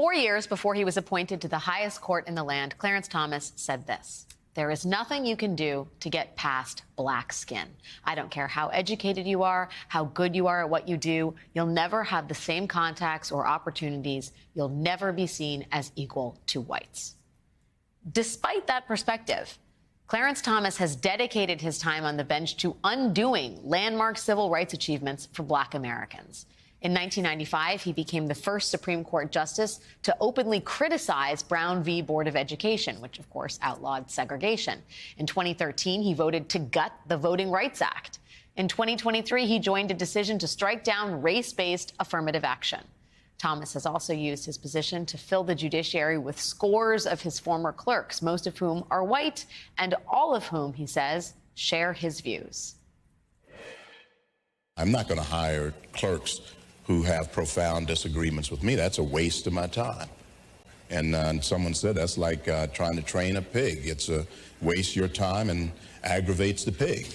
4 years before he was appointed to the highest court in the land, Clarence Thomas said this: "There is nothing you can do to get past black skin. I don't care how educated you are, how good you are at what you do. You'll never have the same contacts or opportunities. You'll never be seen as equal to whites." Despite that perspective, Clarence Thomas has dedicated his time on the bench to undoing landmark civil rights achievements for black Americans. In 1995, he became the first Supreme Court justice to openly criticize Brown v. Board of Education, which, of course, outlawed segregation. In 2013, he voted to gut the Voting Rights Act. In 2023, he joined a decision to strike down race-based affirmative action. Thomas has also used his position to fill the judiciary with scores of his former clerks, most of whom are white, and all of whom, he says, share his views. I'm not going to hire clerks who have profound disagreements with me. That's a waste of my time. And someone said that's like trying to train a pig. It's a waste your time and aggravates the pig.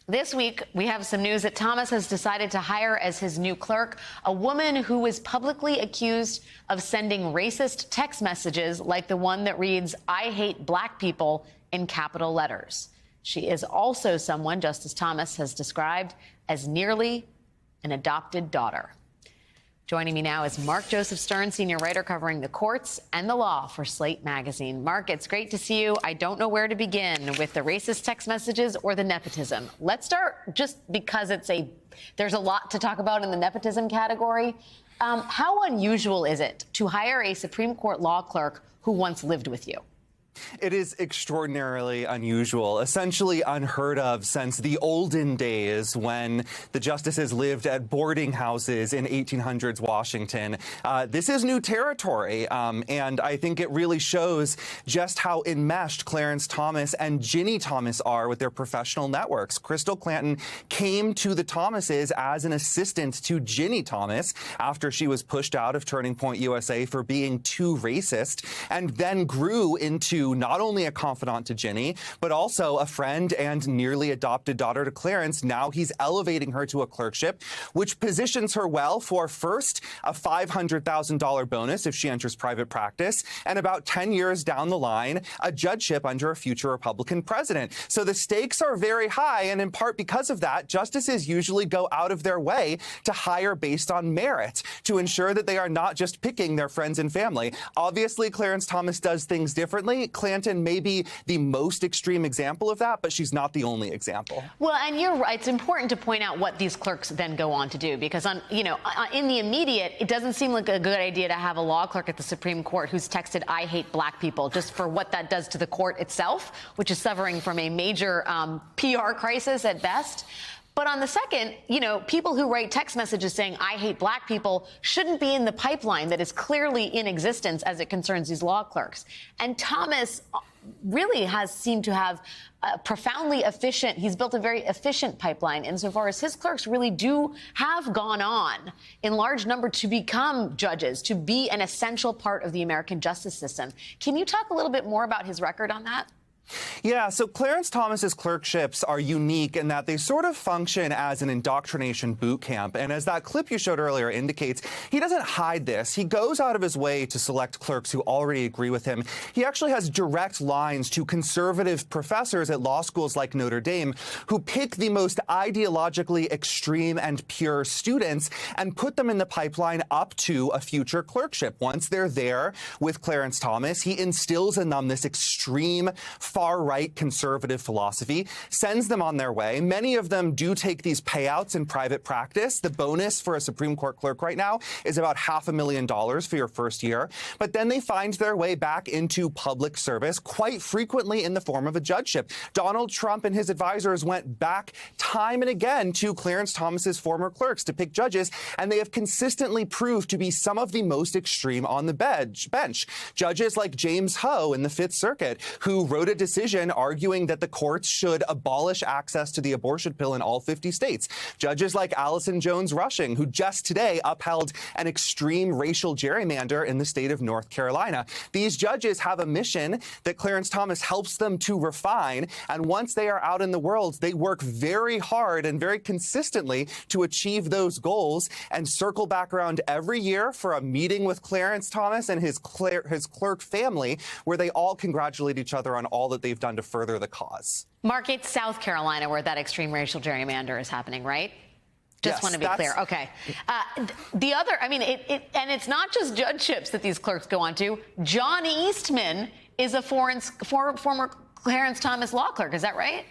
This week, we have some news that Thomas has decided to hire as his new clerk a woman who was publicly accused of sending racist text messages like the one that reads, "I hate black people," in capital letters. She is also someone Justice Thomas has described as nearly an adopted daughter. Joining me now is Mark Joseph Stern, senior writer covering the courts and the law for Slate Magazine. Mark, it's great to see you. I don't know where to begin with the racist text messages or the nepotism. Let's start just because there's a lot to talk about in the nepotism category. How unusual is it to hire a Supreme Court law clerk who once lived with you? It is extraordinarily unusual, essentially unheard of since the olden days when the justices lived at boarding houses in 1800s Washington. This is new territory, and I think it really shows just how enmeshed Clarence Thomas and Ginny Thomas are with their professional networks. Crystal Clanton came to the Thomases as an assistant to Ginny Thomas after she was pushed out of Turning Point USA for being too racist, and then grew into not only a confidant to Ginny, but also a friend and nearly adopted daughter to Clarence. Now he's elevating her to a clerkship, which positions her well for, first, a $500,000 bonus if she enters private practice, and about 10 years down the line, a judgeship under a future Republican president. So the stakes are very high, and in part because of that, justices usually go out of their way to hire based on merit to ensure that they are not just picking their friends and family. Obviously, Clarence Thomas does things differently. Clanton may be the most extreme example of that, but she's not the only example. Well, and you're right. It's important to point out what these clerks then go on to do, because in the immediate, it doesn't seem like a good idea to have a law clerk at the Supreme Court who's texted, "I hate black people," just for what that does to the court itself, which is suffering from a major PR crisis at best. But on the second, people who write text messages saying, "I hate black people," shouldn't be in the pipeline that is clearly in existence as it concerns these law clerks. And Thomas really has seemed to have profoundly efficient, he's built a very efficient pipeline insofar as his clerks really do have gone on in large number to become judges, to be an essential part of the American justice system. Can you talk a little bit more about his record on that? Yeah, so Clarence Thomas's clerkships are unique in that they sort of function as an indoctrination boot camp. And as that clip you showed earlier indicates, he doesn't hide this. He goes out of his way to select clerks who already agree with him. He actually has direct lines to conservative professors at law schools like Notre Dame who pick the most ideologically extreme and pure students and put them in the pipeline up to a future clerkship. Once they're there with Clarence Thomas, he instills in them this extreme far-right conservative philosophy, sends them on their way. Many of them do take these payouts in private practice. The bonus for a Supreme Court clerk right now is about $500,000 for your first year. But then they find their way back into public service, quite frequently in the form of a judgeship. Donald Trump and his advisors went back time and again to Clarence Thomas's former clerks to pick judges, and they have consistently proved to be some of the most extreme on the bench. Judges like James Ho in the Fifth Circuit, who wrote a decision arguing that the courts should abolish access to the abortion pill in all 50 states. Judges like Allison Jones Rushing, who just today upheld an extreme racial gerrymander in the state of North Carolina. These judges have a mission that Clarence Thomas helps them to refine, and once they are out in the world, they work very hard and very consistently to achieve those goals and circle back around every year for a meeting with Clarence Thomas and his clerk family, where they all congratulate each other on all that they've done to further the cause. Mark, it's South Carolina where that extreme racial gerrymander is happening, right? Just Yes, want to be clear. Okay. The other, I mean, and it's not just judgeships that these clerks go on to. John Eastman is a former Clarence Thomas law clerk. Is that right?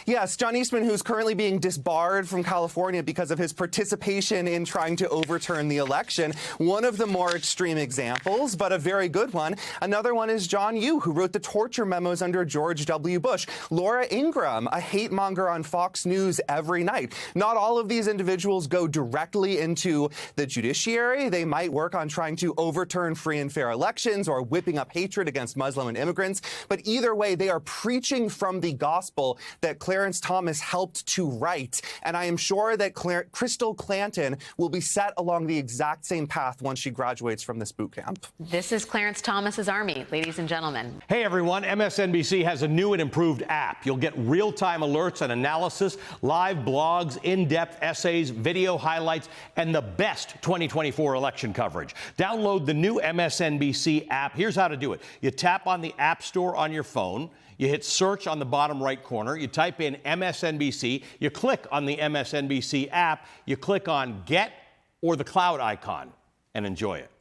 Yes, John Eastman, who's currently being disbarred from California because of his participation in trying to overturn the election. One of the more extreme examples, but a very good one. Another one is John Yoo, who wrote the torture memos under George W. Bush. Laura Ingraham, a hate monger on Fox News every night. Not all of these individuals go directly into the judiciary. They might work on trying to overturn free and fair elections or whipping up hatred against Muslim and immigrants. But either way, they are preaching from the gospel that Clarence Thomas helped to write. And I am sure that Crystal Clanton will be set along the exact same path once she graduates from this boot camp. This is Clarence Thomas's army, ladies and gentlemen. Hey, everyone. MSNBC has a new and improved app. You'll get real-time alerts and analysis, live blogs, in-depth essays, video highlights, and the best 2024 election coverage. Download the new MSNBC app. Here's how to do it. You tap on the App Store on your phone. You hit search on the bottom right corner. You type in MSNBC. You click on the MSNBC app. You click on Get or the cloud icon and enjoy it.